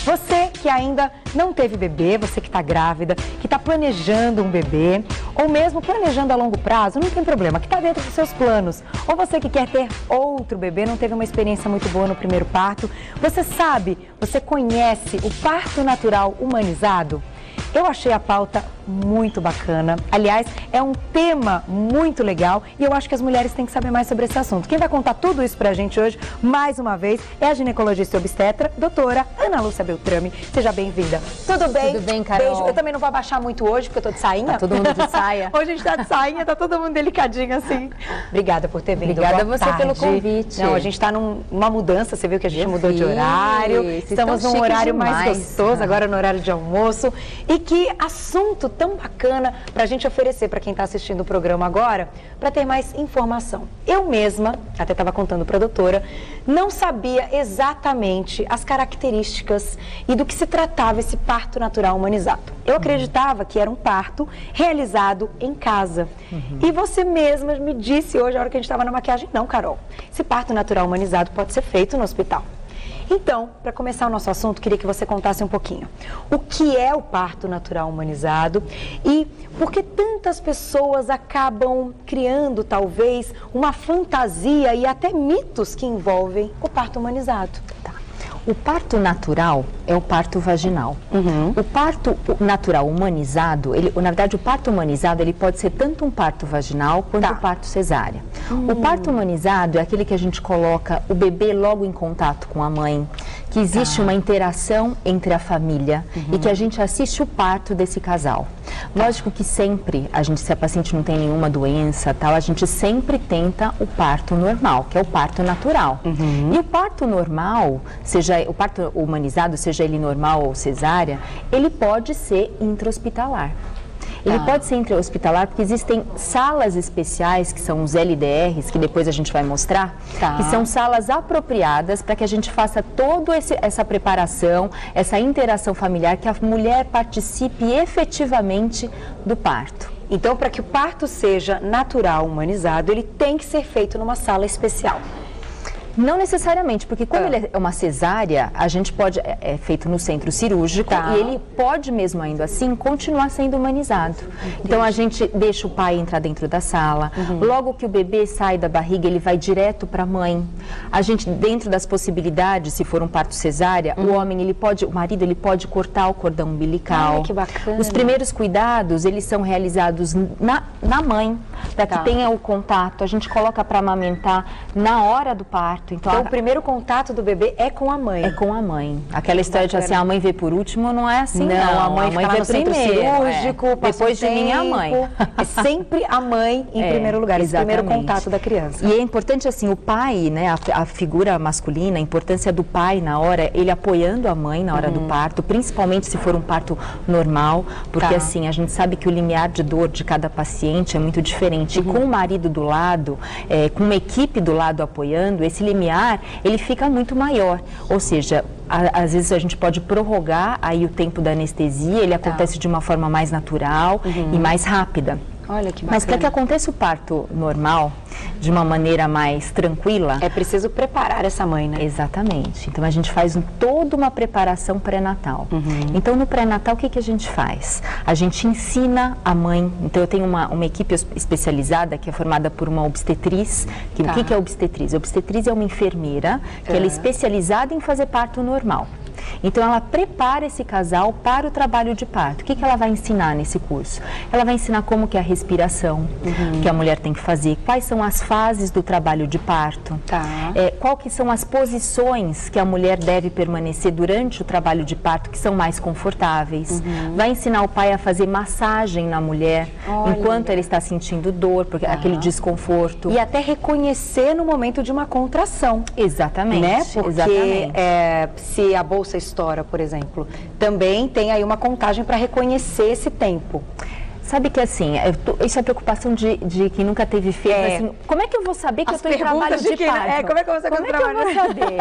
Você que ainda não teve bebê, você que está grávida, que está planejando um bebê, ou mesmo planejando a longo prazo, não tem problema, que está dentro dos seus planos. Ou você que quer ter outro bebê, não teve uma experiência muito boa no primeiro parto, você sabe, você conhece o parto natural humanizado? Eu achei a pauta muito bacana. Aliás, é um tema muito legal e eu acho que as mulheres têm que saber mais sobre esse assunto. Quem vai contar tudo isso pra gente hoje, mais uma vez, é a ginecologista e obstetra, doutora Ana Lúcia Beltrame. Seja bem-vinda. Tudo bem? Tudo bem, Carol. Beijo. Eu também não vou abaixar muito hoje, porque eu tô de sainha. Tá todo mundo de saia. Hoje a gente tá de sainha, tá todo mundo delicadinho assim. Obrigada por ter vindo. Obrigada Boa a você tarde. pelo convite. Não, a gente tá numa mudança, você viu que a gente mudou de horário. Estamos num horário mais gostoso, agora no horário de almoço. E que assunto tão bacana para a gente oferecer para quem está assistindo o programa agora, para ter mais informação. Eu mesma, até estava contando para a doutora, não sabia exatamente as características e do que se tratava esse parto natural humanizado. Eu acreditava que era um parto realizado em casa. E você mesma me disse hoje, a hora que a gente estava na maquiagem, não, Carol, esse parto natural humanizado pode ser feito no hospital. Então, para começar o nosso assunto, queria que você contasse um pouquinho o que é o parto natural humanizado e por que tantas pessoas acabam criando, talvez, uma fantasia e até mitos que envolvem o parto humanizado. Tá. O parto natural é o parto vaginal. O parto natural humanizado, na verdade o parto humanizado ele pode ser tanto um parto vaginal quanto um parto cesárea. O parto humanizado é aquele que a gente coloca o bebê logo em contato com a mãe, que existe uma interação entre a família e que a gente assiste o parto desse casal. Lógico que sempre, se a paciente não tem nenhuma doença, tal, a gente sempre tenta o parto normal, que é o parto natural. E o parto normal, seja o parto humanizado, seja ele normal ou cesárea, ele pode ser intra-hospitalar. Ele pode ser intra-hospitalar porque existem salas especiais, que são os LDRs, que depois a gente vai mostrar, que são salas apropriadas para que a gente faça toda essa preparação, essa interação familiar, que a mulher participe efetivamente do parto. Então, para que o parto seja natural, humanizado, ele tem que ser feito numa sala especial. Não necessariamente, porque como ele é uma cesárea, a gente pode, é feito no centro cirúrgico e ele pode mesmo ainda assim continuar sendo humanizado. Então a gente deixa o pai entrar dentro da sala, logo que o bebê sai da barriga, ele vai direto para a mãe. A gente, dentro das possibilidades, se for um parto cesárea, o marido ele pode cortar o cordão umbilical. Ai, que bacana. Os primeiros cuidados, eles são realizados na mãe, para que tenha o contato. A gente coloca para amamentar na hora do parto. Então, o primeiro contato do bebê é com a mãe. É com a mãe. Aquela história de assim, a mãe vê por último, não é assim, não. A mãe vê primeiro, cirúrgico, depois de mim é a mãe. É sempre a mãe em primeiro lugar, esse primeiro contato da criança. E é importante assim, o pai, né, a figura masculina, a importância do pai na hora, ele apoiando a mãe na hora do parto, principalmente se for um parto normal, porque assim, a gente sabe que o limiar de dor de cada paciente é muito diferente. E com o marido do lado, com uma equipe do lado apoiando, esse limiar ele fica muito maior, ou seja, às vezes a gente pode prorrogar aí o tempo da anestesia, ele acontece de uma forma mais natural e mais rápida. Olha que bacana. Mas para que aconteça o parto normal, de uma maneira mais tranquila... É preciso preparar essa mãe, né? Exatamente. Então, a gente faz toda uma preparação pré-natal. Então, no pré-natal, o que a gente faz? A gente ensina a mãe... Então, eu tenho uma equipe especializada que é formada por uma obstetriz. O que é obstetriz? A obstetriz é uma enfermeira que ela é especializada em fazer parto normal. Então, ela prepara esse casal para o trabalho de parto. O que ela vai ensinar nesse curso? Ela vai ensinar como que é a respiração que a mulher tem que fazer, quais são as fases do trabalho de parto, qual que são as posições que a mulher deve permanecer durante o trabalho de parto, que são mais confortáveis. Vai ensinar o pai a fazer massagem na mulher, enquanto ela está sentindo dor, porque aquele desconforto. E até reconhecer no momento de uma contração. Exatamente. Né? Porque se a bolsa estoura, por exemplo, também tem aí uma contagem para reconhecer esse tempo. Sabe que assim, isso é preocupação de quem nunca teve filho. Assim, como é que eu vou saber que eu estou em trabalho de parto? Como é que eu vou saber que eu vou saber?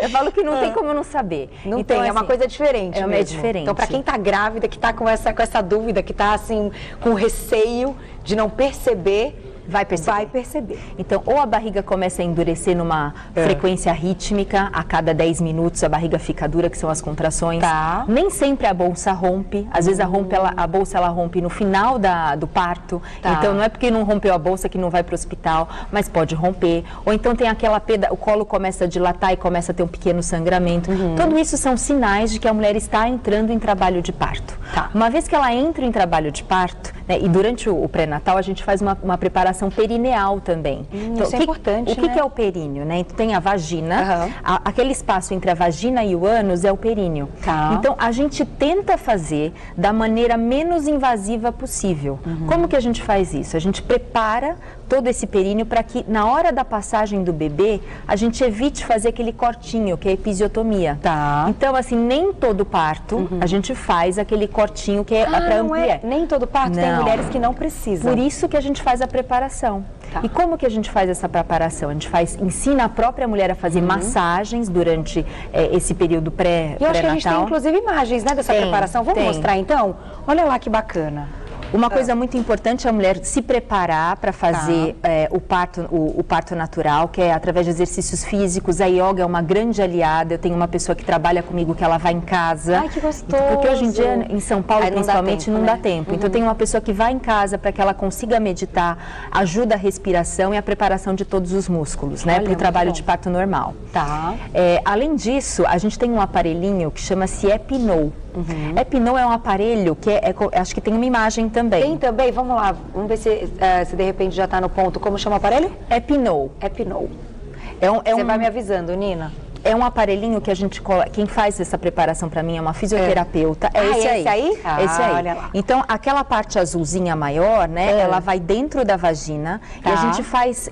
Eu falo que não tem como eu não saber. Não então, tem, assim, é uma coisa diferente mesmo. É diferente. Então, para quem está grávida, que está com essa dúvida, que está assim, com receio de não perceber, vai perceber. Vai perceber. Então, ou a barriga começa a endurecer numa frequência rítmica, a cada 10 minutos a barriga fica dura, que são as contrações. Tá. Nem sempre a bolsa rompe, às vezes a bolsa ela rompe no final do parto. Tá. Então, não é porque não rompeu a bolsa que não vai para o hospital, mas pode romper. Ou então tem aquela o colo começa a dilatar e começa a ter um pequeno sangramento. Tudo isso são sinais de que a mulher está entrando em trabalho de parto. Tá. Uma vez que ela entra em trabalho de parto, né, e durante o pré-natal a gente faz uma preparação perineal também. Então, isso é importante, O que é o períneo? Né? Então, tem a vagina, aquele espaço entre a vagina e o ânus é o períneo. Tá. Então, a gente tenta fazer da maneira menos invasiva possível. Como que a gente faz isso? A gente prepara todo esse períneo para que na hora da passagem do bebê, a gente evite fazer aquele cortinho, que é a episiotomia. Tá. Então, assim, nem todo parto a gente faz aquele cortinho que é para ampliar. Nem todo parto, tem mulheres que não precisam. Por isso que a gente faz a preparação. Tá. E como que a gente faz essa preparação? A gente ensina a própria mulher a fazer massagens durante esse período pré-natal. E eu acho que a gente tem, inclusive, imagens, né, dessa preparação. Vamos mostrar, então? Olha lá que bacana. Uma coisa muito importante é a mulher se preparar para fazer o parto natural, que é através de exercícios físicos. A yoga é uma grande aliada. Eu tenho uma pessoa que trabalha comigo que ela vai em casa. Ai, que gostoso! Porque hoje em dia, em São Paulo, principalmente, não dá tempo. Então, eu tenho uma pessoa que vai em casa para que ela consiga meditar, ajuda a respiração e a preparação de todos os músculos, né? Para o trabalho de parto normal. Tá. Além disso, a gente tem um aparelhinho que chama-se Epinou. Epinou é um aparelho que acho que tem uma imagem também. Tem também? Vamos lá, vamos ver se de repente já está no ponto. Como chama o aparelho? Epinou. Epinou. Você vai me avisando, Nina. É um aparelhinho que a gente coloca. Quem faz essa preparação para mim é uma fisioterapeuta. Esse aí. Esse aí? Esse aí. Olha lá. Então, aquela parte azulzinha maior, né? Ela vai dentro da vagina e a gente faz,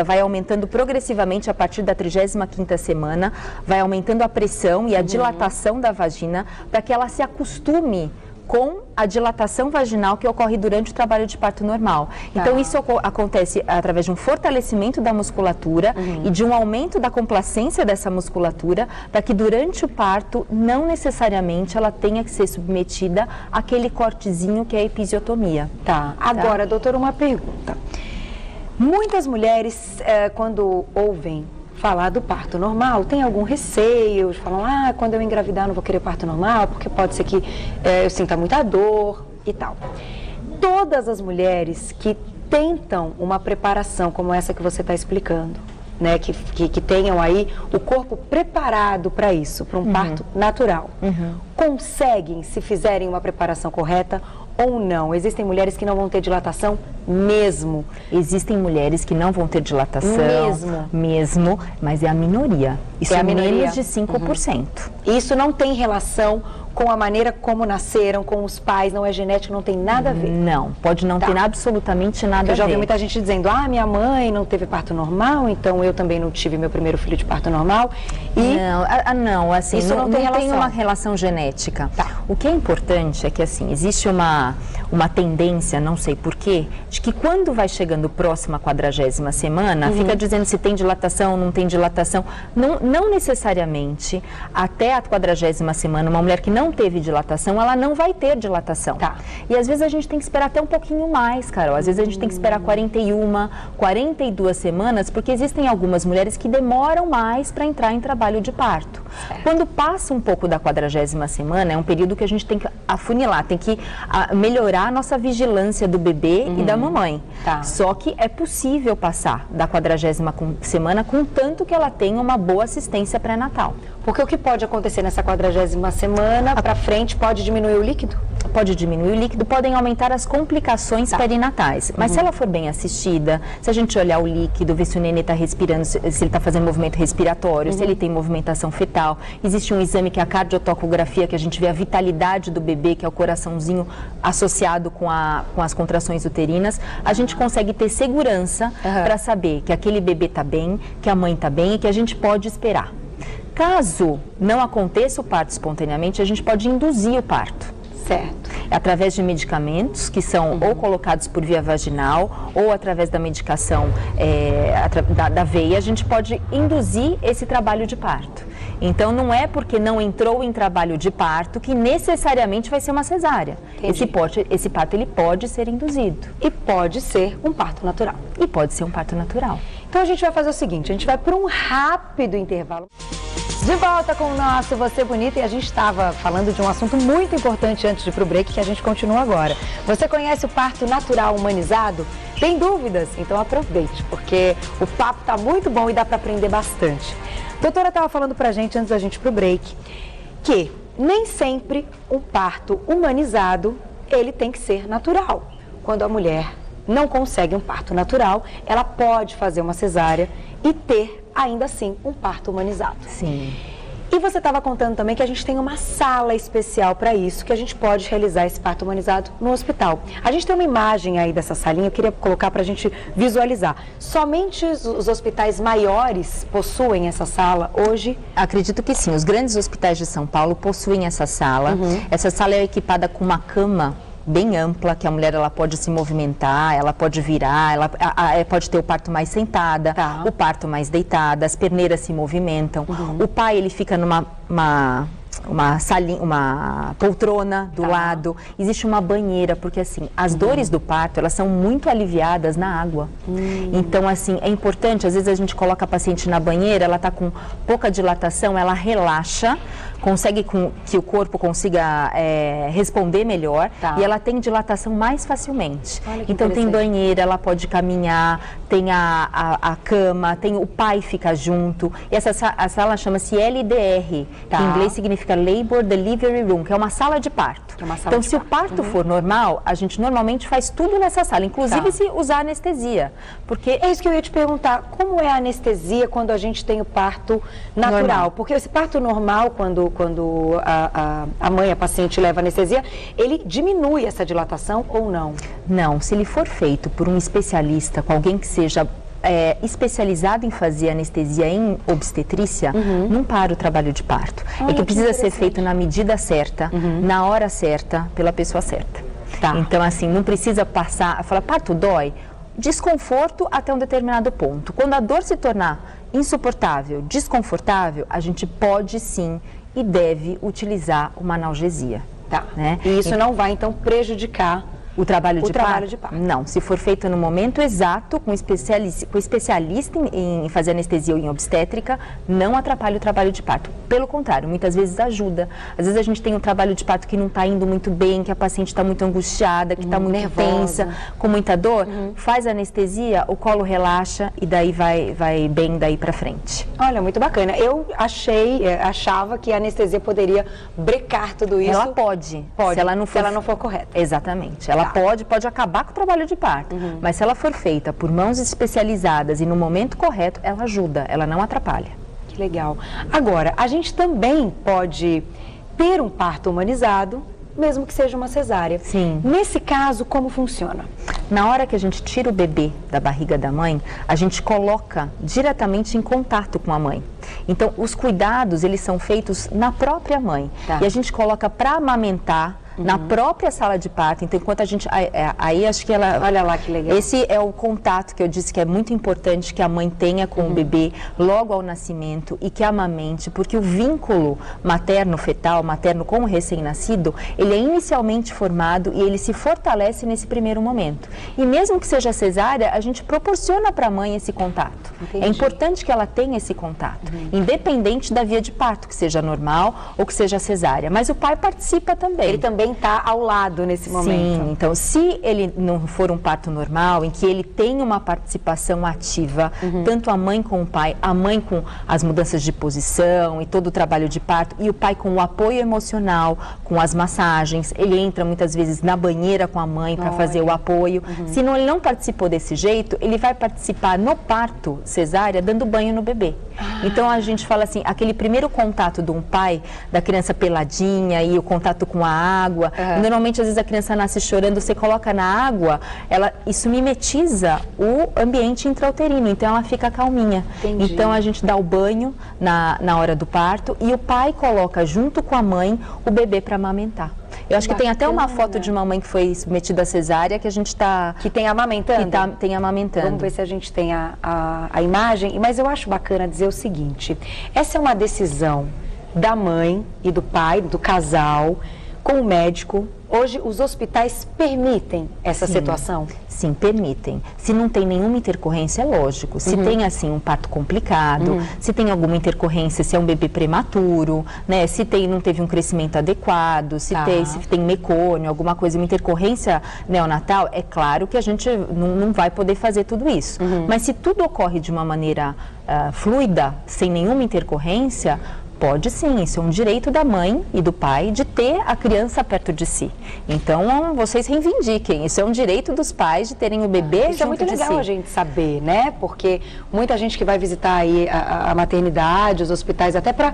vai aumentando progressivamente a partir da 35ª semana, vai aumentando a pressão e a dilatação da vagina para que ela se acostume com a dilatação vaginal que ocorre durante o trabalho de parto normal. Então, isso acontece através de um fortalecimento da musculatura e de um aumento da complacência dessa musculatura, para que durante o parto, não necessariamente ela tenha que ser submetida àquele cortezinho que é a episiotomia. Agora, doutora, uma pergunta. Muitas mulheres, quando ouvem falar do parto normal, tem algum receio, falam, quando eu engravidar não vou querer parto normal, porque pode ser que eu sinta muita dor e tal. Todas as mulheres que tentam uma preparação como essa que você está explicando, né, que tenham aí o corpo preparado para isso, para um parto natural, conseguem, se fizerem uma preparação correta ou não? Existem mulheres que não vão ter dilatação mesmo? Existem mulheres que não vão ter dilatação mesmo, mas é a minoria. Isso é menos de 5%. Isso não tem relação com a maneira como nasceram, com os pais, não é genético, não tem nada a ver? Não, pode não ter absolutamente nada a ver. Eu já ouvi muita gente dizendo, minha mãe não teve parto normal, então eu também não tive meu primeiro filho de parto normal. E não, assim, isso não tem uma relação genética. O que é importante é que, assim, existe uma tendência, não sei porquê, de que quando vai chegando próximo à 40ª semana, fica dizendo se tem dilatação, não tem dilatação. Não necessariamente, até a 40ª semana, uma mulher que não teve dilatação, ela não vai ter dilatação. E às vezes a gente tem que esperar até um pouquinho mais, Carol. Às vezes a gente tem que esperar 41, 42 semanas, porque existem algumas mulheres que demoram mais para entrar em trabalho de parto. Quando passa um pouco da 40ª semana, é um período que a gente tem que afunilar, tem que melhorar a nossa vigilância do bebê e da mamãe. Só que é possível passar da 40ª semana, contanto que ela tenha uma boa assistência pré-natal. Porque o que pode acontecer nessa 40ª semana para frente pode diminuir o líquido? Pode diminuir o líquido, podem aumentar as complicações perinatais. Mas se ela for bem assistida, se a gente olhar o líquido, ver se o nenê está respirando, se ele está fazendo movimento respiratório, se ele tem movimentação fetal, existe um exame que é a cardiotocografia, que a gente vê a vitalidade do bebê, que é o coraçãozinho associado com as contrações uterinas, a gente consegue ter segurança para saber que aquele bebê está bem, que a mãe está bem e que a gente pode esperar. Caso não aconteça o parto espontaneamente, a gente pode induzir o parto. Certo. Através de medicamentos que são ou colocados por via vaginal ou através da medicação da veia, a gente pode induzir esse trabalho de parto. Então, não é porque não entrou em trabalho de parto que necessariamente vai ser uma cesárea. Esse parto ele pode ser induzido. E pode ser um parto natural. E pode ser um parto natural. Então, a gente vai fazer o seguinte, a gente vai para um rápido intervalo. De volta com o nosso Você Bonita, e a gente estava falando de um assunto muito importante antes de ir para o break, que a gente continua agora. Você conhece o parto natural humanizado? Tem dúvidas? Então aproveite, porque o papo está muito bom e dá para aprender bastante. A doutora estava falando para a gente, antes da gente ir para o break, que nem sempre um parto humanizado, ele tem que ser natural. Quando a mulher não consegue um parto natural, ela pode fazer uma cesárea e ter ainda assim um parto humanizado. Sim. E você estava contando também que a gente tem uma sala especial para isso, que a gente pode realizar esse parto humanizado no hospital. A gente tem uma imagem aí dessa salinha, eu queria colocar para a gente visualizar. Somente os hospitais maiores possuem essa sala hoje? Acredito que sim. Os grandes hospitais de São Paulo possuem essa sala. Essa sala é equipada com uma cama bem ampla, que a mulher ela pode se movimentar, ela pode virar, ela pode ter o parto mais sentada, o parto mais deitada, as perneiras se movimentam. O pai ele fica numa salinha, uma poltrona do lado, existe uma banheira, porque assim, as dores do parto, elas são muito aliviadas na água. Então, assim, é importante, às vezes a gente coloca a paciente na banheira, ela está com pouca dilatação, ela relaxa, consegue que o corpo consiga responder melhor e ela tem dilatação mais facilmente. Então, tem banheira, ela pode caminhar, tem a cama, tem o pai fica junto. E a sala chama-se LDR, que em inglês significa Labor Delivery Room, que é uma sala de parto. Então, se o parto for normal, a gente normalmente faz tudo nessa sala, inclusive se usar anestesia. Porque é isso que eu ia te perguntar, como é a anestesia quando a gente tem o parto natural? Normal. Porque esse parto normal, quando a mãe, a paciente leva anestesia, ele diminui essa dilatação ou não? Não, se ele for feito por um especialista, com alguém que seja especializado em fazer anestesia em obstetrícia, não para o trabalho de parto. É que precisa ser feito na medida certa, na hora certa, pela pessoa certa. Então, assim, não precisa falar, parto dói? Desconforto até um determinado ponto. Quando a dor se tornar insuportável, desconfortável, a gente pode sim e deve utilizar uma analgesia. Né? E isso não vai, então, prejudicar o trabalho de parto? Não, se for feito no momento exato, com especialista em fazer anestesia ou em obstétrica, não atrapalha o trabalho de parto. Pelo contrário, muitas vezes ajuda. Às vezes a gente tem um trabalho de parto que não está indo muito bem, que a paciente está muito angustiada, que está muito nervosa, tensa, com muita dor, faz a anestesia, o colo relaxa e daí vai bem daí para frente. Olha, muito bacana. Eu achava que a anestesia poderia brecar tudo isso. Ela pode. Se ela não for correta. Exatamente. Ela pode acabar com o trabalho de parto, mas se ela for feita por mãos especializadas e no momento correto, ela ajuda, ela não atrapalha. Que legal. Agora, a gente também pode ter um parto humanizado, mesmo que seja uma cesárea. Sim. Nesse caso, como funciona? Na hora que a gente tira o bebê da barriga da mãe, a gente coloca diretamente em contato com a mãe. Então, os cuidados, eles são feitos na própria mãe. E a gente coloca para amamentar na própria sala de parto. Então, enquanto a gente... Aí acho que ela... Olha lá que legal. Esse é o contato que eu disse que é muito importante que a mãe tenha com o bebê logo ao nascimento e que amamente, porque o vínculo materno-fetal, materno com o recém-nascido, ele é inicialmente formado e ele se fortalece nesse primeiro momento. E mesmo que seja cesárea, a gente proporciona para a mãe esse contato. Entendi. É importante que ela tenha esse contato, independente da via de parto, que seja normal ou que seja cesárea. Mas o pai participa também. Ele também está ao lado nesse momento. Sim, então se ele não for um parto normal, em que ele tem uma participação ativa, tanto a mãe com o pai, a mãe com as mudanças de posição e todo o trabalho de parto, e o pai com o apoio emocional, com as massagens, ele entra muitas vezes na banheira com a mãe para fazer o apoio. Se ele não participou desse jeito, ele vai participar no parto cesárea dando banho no bebê. Então a gente fala assim, aquele primeiro contato de um pai, da criança peladinha e o contato com a água, normalmente às vezes a criança nasce chorando, você coloca na água, isso mimetiza o ambiente intrauterino, então ela fica calminha. Entendi. Então a gente dá o banho na hora do parto e o pai coloca junto com a mãe o bebê para amamentar. Eu acho que tem até uma foto de uma mãe que foi submetida à cesárea que a gente está... Que tem amamentando? Que tem amamentando. Vamos ver se a gente tem a imagem. Mas eu acho bacana dizer o seguinte, essa é uma decisão da mãe e do pai, do casal, com o médico. Hoje os hospitais permitem essa situação? Sim, permitem. Se não tem nenhuma intercorrência, é lógico. Se tem, assim, um parto complicado, se tem alguma intercorrência, se é um bebê prematuro, né? Se não teve um crescimento adequado, se tem mecônio, alguma coisa, uma intercorrência neonatal, é claro que a gente não vai poder fazer tudo isso. Mas se tudo ocorre de uma maneira fluida, sem nenhuma intercorrência, pode sim, isso é um direito da mãe e do pai de ter a criança perto de si. Então, vocês reivindiquem, isso é um direito dos pais de terem o bebê isso junto de si. Isso é muito legal a gente saber, né? Porque muita gente que vai visitar aí a maternidade, os hospitais, até para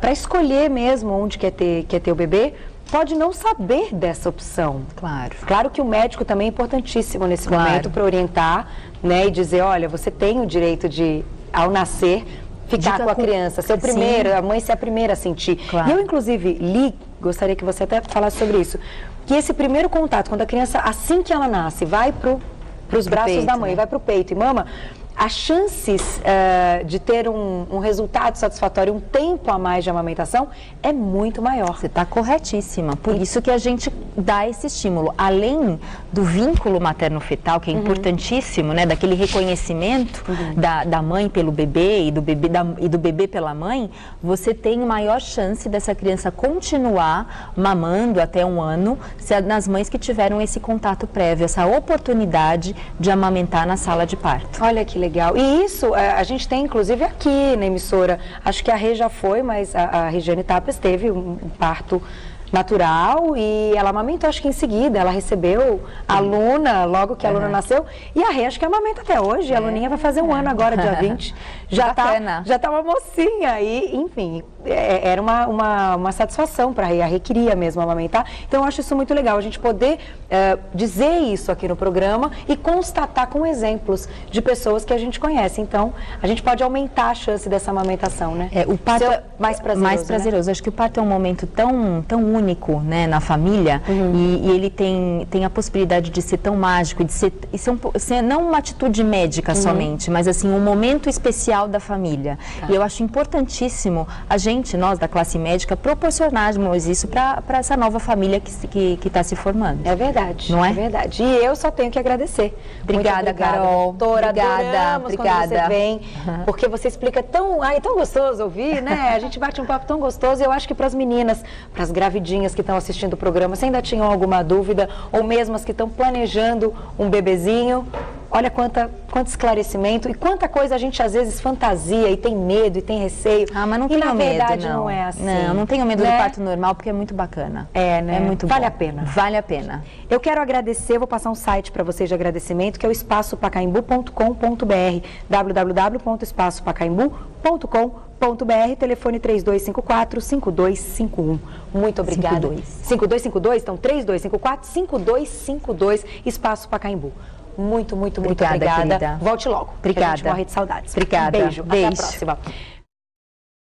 escolher mesmo onde quer ter o bebê, pode não saber dessa opção. Claro. Claro que o médico também é importantíssimo nesse momento para orientar, né? E dizer, olha, você tem o direito de, ao nascer, ficar com a criança, ser o primeiro, a mãe ser a primeira a sentir. Claro. E eu, inclusive, li, gostaria que você até falasse sobre isso, que esse primeiro contato, quando a criança, assim que ela nasce, vai para os braços peito, da mãe, vai para o peito e mama, as chances de ter um resultado satisfatório, um tempo a mais de amamentação, é muito maior. Você está corretíssima. Por isso que a gente dá esse estímulo. Além do vínculo materno-fetal, que é importantíssimo, né? Daquele reconhecimento da mãe pelo bebê e do bebê pela mãe, você tem maior chance dessa criança continuar mamando até 1 ano, nas mães que tiveram esse contato prévio, essa oportunidade de amamentar na sala de parto. Olha que legal. E isso a gente tem, inclusive, aqui na emissora. Acho que a Rê já foi, mas a Regiane Tapas teve um parto natural e ela amamentou, acho que em seguida, ela recebeu a aluna, logo que a aluna nasceu, e a Rê acho que amamenta até hoje, a aluninha vai fazer 1 ano agora, dia 20, já tá uma mocinha, e enfim, era uma satisfação para a Rê queria mesmo amamentar, então eu acho isso muito legal, a gente poder dizer isso aqui no programa e constatar com exemplos de pessoas que a gente conhece, então a gente pode aumentar a chance dessa amamentação, né? O parto é mais prazeroso, né? Acho que o parto é um momento tão único, né, na família, e ele tem a possibilidade de ser tão mágico, de ser não uma atitude médica somente, mas assim, um momento especial da família. E eu acho importantíssimo nós da classe médica, proporcionarmos isso para essa nova família que está se formando. É verdade, não é? É verdade. E eu só tenho que agradecer. Obrigada, Carol. Doutora, obrigada. Quando você vem, porque você explica tão gostoso ouvir, né? A gente bate um papo tão gostoso, e eu acho que para as meninas, para as gravidinhas que estão assistindo o programa, se ainda tinham alguma dúvida, ou mesmo as que estão planejando um bebezinho, olha quanto esclarecimento e quanta coisa a gente às vezes fantasia e tem medo e tem receio. Mas não tenho medo, verdade, não é assim. Não tenho medo do parto normal, porque é muito bacana. Né? É muito bom. Vale a pena. Vale a pena. Eu quero agradecer, vou passar um site para vocês de agradecimento, que é o espaçopacaembu.com.br, www.espaçopacaembu.com.br, telefone 3254-5251. Muito obrigada. 5252, então 3254-5252, Espaço Pacaembu. Muito obrigada. Querida. Volte logo. Obrigada. A gente morre de saudades. Obrigada. Beijo. Até a próxima.